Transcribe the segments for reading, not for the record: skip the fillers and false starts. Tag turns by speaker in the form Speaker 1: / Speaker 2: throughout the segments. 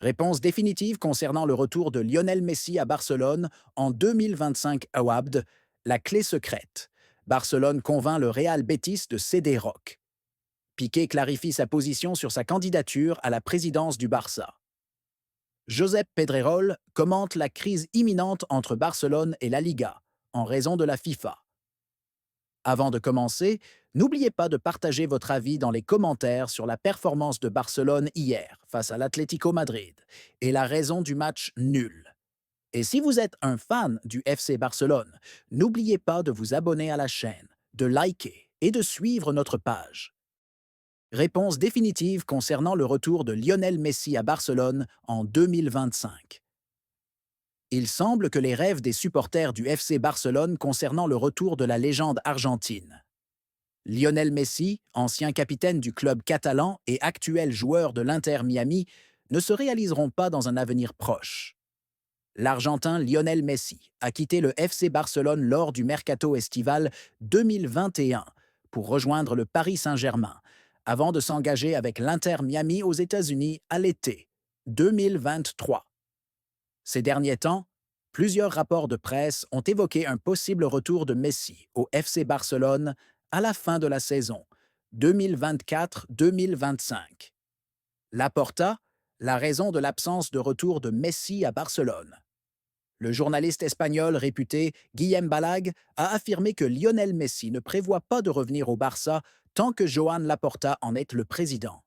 Speaker 1: Réponse définitive concernant le retour de Lionel Messi à Barcelone en 2025 à Wabd, la clé secrète. Barcelone convainc le Real Betis de céder Roque. Piqué clarifie sa position sur sa candidature à la présidence du Barça. Josep Pedrerol commente la crise imminente entre Barcelone et la Liga, en raison de la FIFA. Avant de commencer, n'oubliez pas de partager votre avis dans les commentaires sur la performance de Barcelone hier face à l'Atlético Madrid et la raison du match nul. Et si vous êtes un fan du FC Barcelone, n'oubliez pas de vous abonner à la chaîne, de liker et de suivre notre page. Réponse définitive concernant le retour de Lionel Messi à Barcelone en 2025. Il semble que les rêves des supporters du FC Barcelone concernant le retour de la légende argentine. Lionel Messi, ancien capitaine du club catalan et actuel joueur de l'Inter Miami, ne se réaliseront pas dans un avenir proche. L'Argentin Lionel Messi a quitté le FC Barcelone lors du mercato estival 2021 pour rejoindre le Paris Saint-Germain, avant de s'engager avec l'Inter Miami aux États-Unis à l'été 2023. Ces derniers temps, plusieurs rapports de presse ont évoqué un possible retour de Messi au FC Barcelone à la fin de la saison 2024-2025. Laporta, la raison de l'absence de retour de Messi à Barcelone. Le journaliste espagnol réputé Guillem Balag a affirmé que Lionel Messi ne prévoit pas de revenir au Barça tant que Joan Laporta en est le président.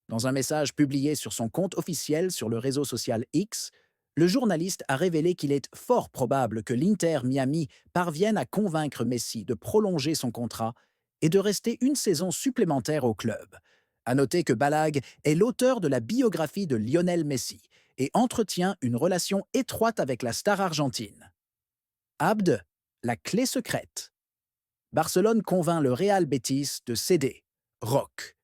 Speaker 1: Dans un message publié sur son compte officiel sur le réseau social X, le journaliste a révélé qu'il est fort probable que l'Inter Miami parvienne à convaincre Messi de prolonger son contrat et de rester une saison supplémentaire au club. À noter que Balag est l'auteur de la biographie de Lionel Messi et entretient une relation étroite avec la star argentine. Abd, la clé secrète. Barcelone convainc le Real Betis de céder. Roque.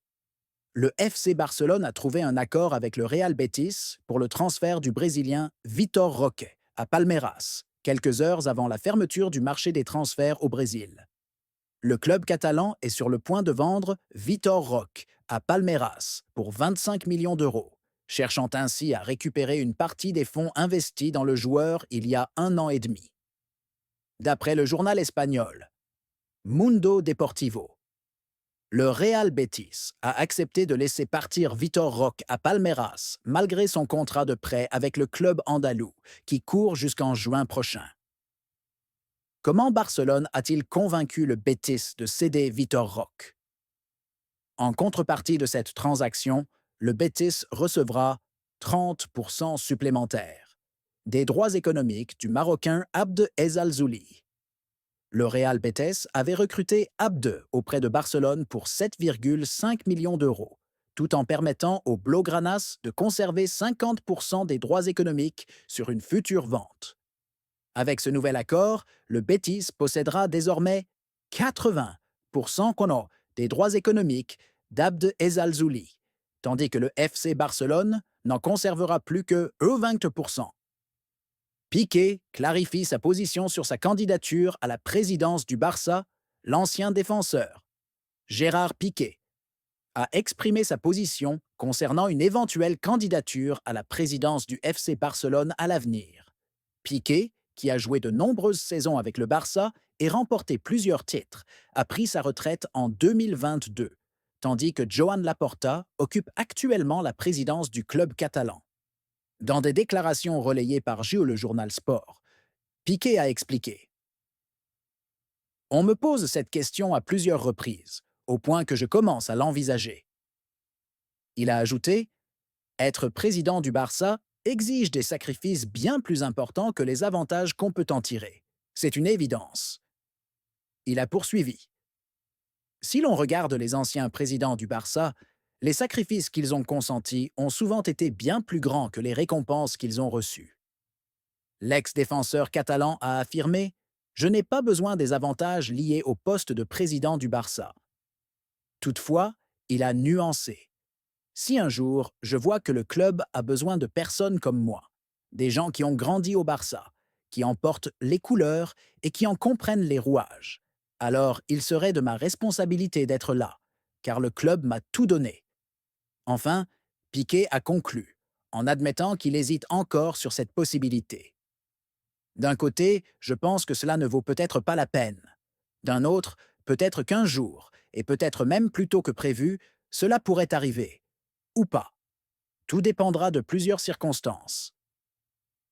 Speaker 1: Le FC Barcelone a trouvé un accord avec le Real Betis pour le transfert du Brésilien Vitor Roque à Palmeiras, quelques heures avant la fermeture du marché des transferts au Brésil. Le club catalan est sur le point de vendre Vitor Roque à Palmeiras pour 25 millions d'euros, cherchant ainsi à récupérer une partie des fonds investis dans le joueur il y a 1 an et demi. D'après le journal espagnol Mundo Deportivo, le Real Betis a accepté de laisser partir Vitor Roque à Palmeiras malgré son contrat de prêt avec le club andalou, qui court jusqu'en juin prochain. Comment Barcelone a-t-il convaincu le Betis de céder Vitor Roque? En contrepartie de cette transaction, le Betis recevra 30% supplémentaires, des droits économiques du Marocain Abd Ezzalzouli. Le Real Betis avait recruté Abde auprès de Barcelone pour 7,5 millions d'euros, tout en permettant aux Blaugranas de conserver 50% des droits économiques sur une future vente. Avec ce nouvel accord, le Betis possédera désormais 80% des droits économiques d'Abd Ezzalzouli, tandis que le FC Barcelone n'en conservera plus que 20%. Piqué clarifie sa position sur sa candidature à la présidence du Barça. L'ancien défenseur, Gérard Piqué, a exprimé sa position concernant une éventuelle candidature à la présidence du FC Barcelone à l'avenir. Piqué, qui a joué de nombreuses saisons avec le Barça et remporté plusieurs titres, a pris sa retraite en 2022, tandis que Joan Laporta occupe actuellement la présidence du club catalan. Dans des déclarations relayées par Le Journal Sport, Piqué a expliqué: On me pose cette question à plusieurs reprises, au point que je commence à l'envisager. Il a ajouté: Être président du Barça exige des sacrifices bien plus importants que les avantages qu'on peut en tirer. C'est une évidence. Il a poursuivi: Si l'on regarde les anciens présidents du Barça, les sacrifices qu'ils ont consentis ont souvent été bien plus grands que les récompenses qu'ils ont reçues. L'ex-défenseur catalan a affirmé: Je n'ai pas besoin des avantages liés au poste de président du Barça. Toutefois, il a nuancé: Si un jour je vois que le club a besoin de personnes comme moi, des gens qui ont grandi au Barça, qui en portent les couleurs et qui en comprennent les rouages, alors il serait de ma responsabilité d'être là, car le club m'a tout donné. Enfin, Piqué a conclu, en admettant qu'il hésite encore sur cette possibilité. D'un côté, je pense que cela ne vaut peut-être pas la peine. D'un autre, peut-être qu'un jour, et peut-être même plus tôt que prévu, cela pourrait arriver. Ou pas. Tout dépendra de plusieurs circonstances.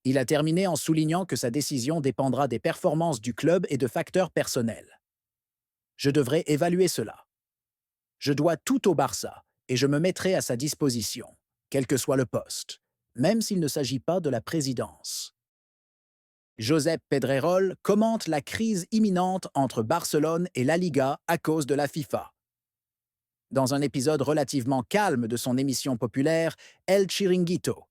Speaker 1: Il a terminé en soulignant que sa décision dépendra des performances du club et de facteurs personnels. Je devrais évaluer cela. Je dois tout au Barça et je me mettrai à sa disposition, quel que soit le poste, même s'il ne s'agit pas de la présidence. Josep Pedrerol commente la crise imminente entre Barcelone et la Liga à cause de la FIFA. Dans un épisode relativement calme de son émission populaire El Chiringuito,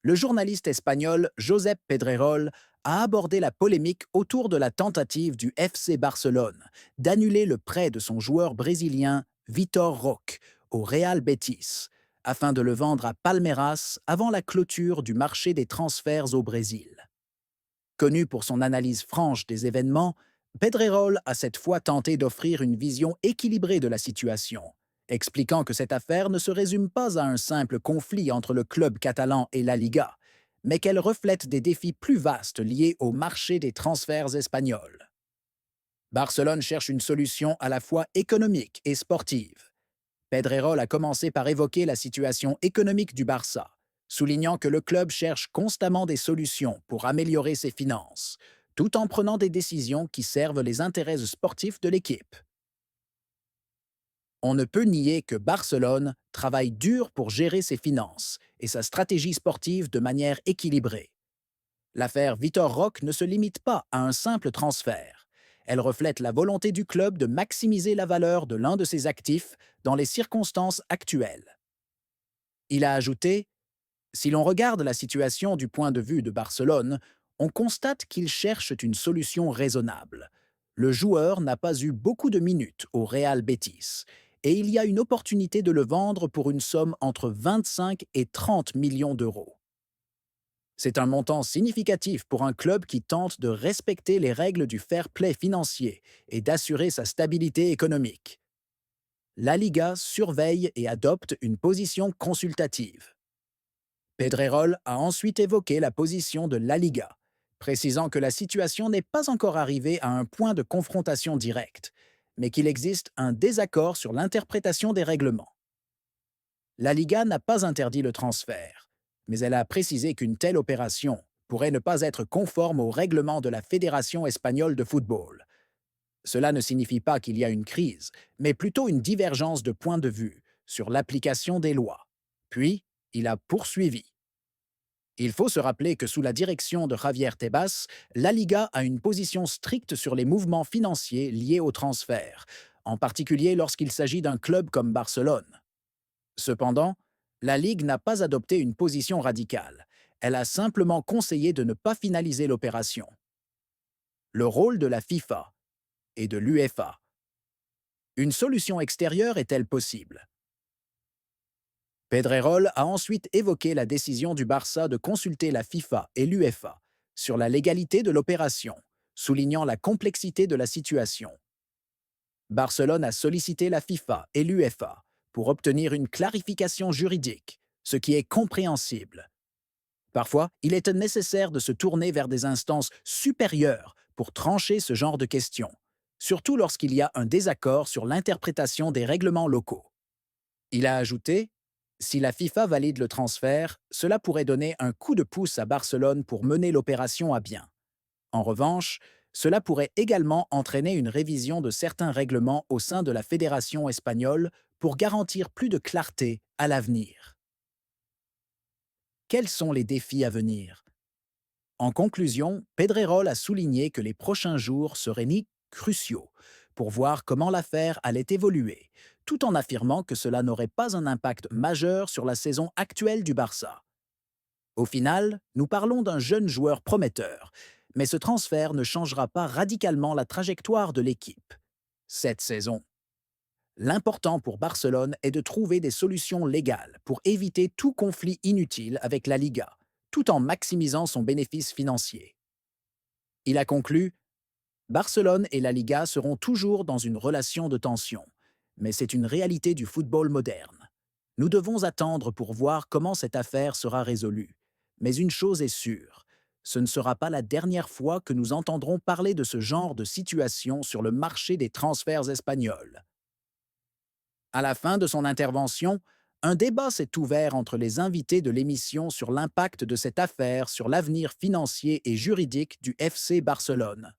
Speaker 1: le journaliste espagnol Josep Pedrerol a abordé la polémique autour de la tentative du FC Barcelone d'annuler le prêt de son joueur brésilien Vitor Roque au Real Betis, afin de le vendre à Palmeiras avant la clôture du marché des transferts au Brésil. Connu pour son analyse franche des événements, Pedrerol a cette fois tenté d'offrir une vision équilibrée de la situation, expliquant que cette affaire ne se résume pas à un simple conflit entre le club catalan et la Liga, mais qu'elle reflète des défis plus vastes liés au marché des transferts espagnols. Barcelone cherche une solution à la fois économique et sportive. Pedrerol a commencé par évoquer la situation économique du Barça, soulignant que le club cherche constamment des solutions pour améliorer ses finances, tout en prenant des décisions qui servent les intérêts sportifs de l'équipe. On ne peut nier que Barcelone travaille dur pour gérer ses finances et sa stratégie sportive de manière équilibrée. L'affaire Vitor Roque ne se limite pas à un simple transfert. Elle reflète la volonté du club de maximiser la valeur de l'un de ses actifs dans les circonstances actuelles. Il a ajouté: si l'on regarde la situation du point de vue de Barcelone, on constate qu'ils cherchent une solution raisonnable. Le joueur n'a pas eu beaucoup de minutes au Real Betis, et il y a une opportunité de le vendre pour une somme entre 25 et 30 millions d'euros. C'est un montant significatif pour un club qui tente de respecter les règles du fair play financier et d'assurer sa stabilité économique. La Liga surveille et adopte une position consultative. Pedrerol a ensuite évoqué la position de la Liga, précisant que la situation n'est pas encore arrivée à un point de confrontation directe, mais qu'il existe un désaccord sur l'interprétation des règlements. La Liga n'a pas interdit le transfert, mais elle a précisé qu'une telle opération pourrait ne pas être conforme aux règlements de la Fédération espagnole de football. Cela ne signifie pas qu'il y a une crise, mais plutôt une divergence de point de vue sur l'application des lois. Puis, il a poursuivi. Il faut se rappeler que sous la direction de Javier Tebas, la Liga a une position stricte sur les mouvements financiers liés aux transferts, en particulier lorsqu'il s'agit d'un club comme Barcelone. Cependant, la Ligue n'a pas adopté une position radicale. Elle a simplement conseillé de ne pas finaliser l'opération. Le rôle de la FIFA et de l'UEFA. Une solution extérieure est-elle possible? Pedrerol a ensuite évoqué la décision du Barça de consulter la FIFA et l'UEFA sur la légalité de l'opération, soulignant la complexité de la situation. Barcelone a sollicité la FIFA et l'UEFA pour obtenir une clarification juridique, ce qui est compréhensible. Parfois, il est nécessaire de se tourner vers des instances supérieures pour trancher ce genre de questions, surtout lorsqu'il y a un désaccord sur l'interprétation des règlements locaux. Il a ajouté: si la FIFA valide le transfert, cela pourrait donner un coup de pouce à Barcelone pour mener l'opération à bien. En revanche, cela pourrait également entraîner une révision de certains règlements au sein de la Fédération espagnole pour garantir plus de clarté à l'avenir. Quels sont les défis à venir? En conclusion, Pedrerol a souligné que les prochains jours seraient cruciaux pour voir comment l'affaire allait évoluer, tout en affirmant que cela n'aurait pas un impact majeur sur la saison actuelle du Barça. Au final, nous parlons d'un jeune joueur prometteur, mais ce transfert ne changera pas radicalement la trajectoire de l'équipe. Cette saison. L'important pour Barcelone est de trouver des solutions légales pour éviter tout conflit inutile avec la Liga, tout en maximisant son bénéfice financier. Il a conclu: Barcelone et la Liga seront toujours dans une relation de tension, mais c'est une réalité du football moderne. Nous devons attendre pour voir comment cette affaire sera résolue. Mais une chose est sûre, ce ne sera pas la dernière fois que nous entendrons parler de ce genre de situation sur le marché des transferts espagnols. À la fin de son intervention, un débat s'est ouvert entre les invités de l'émission sur l'impact de cette affaire sur l'avenir financier et juridique du FC Barcelone.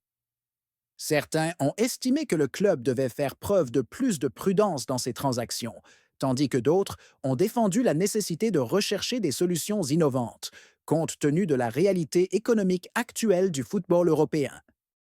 Speaker 1: Certains ont estimé que le club devait faire preuve de plus de prudence dans ses transactions, tandis que d'autres ont défendu la nécessité de rechercher des solutions innovantes, compte tenu de la réalité économique actuelle du football européen.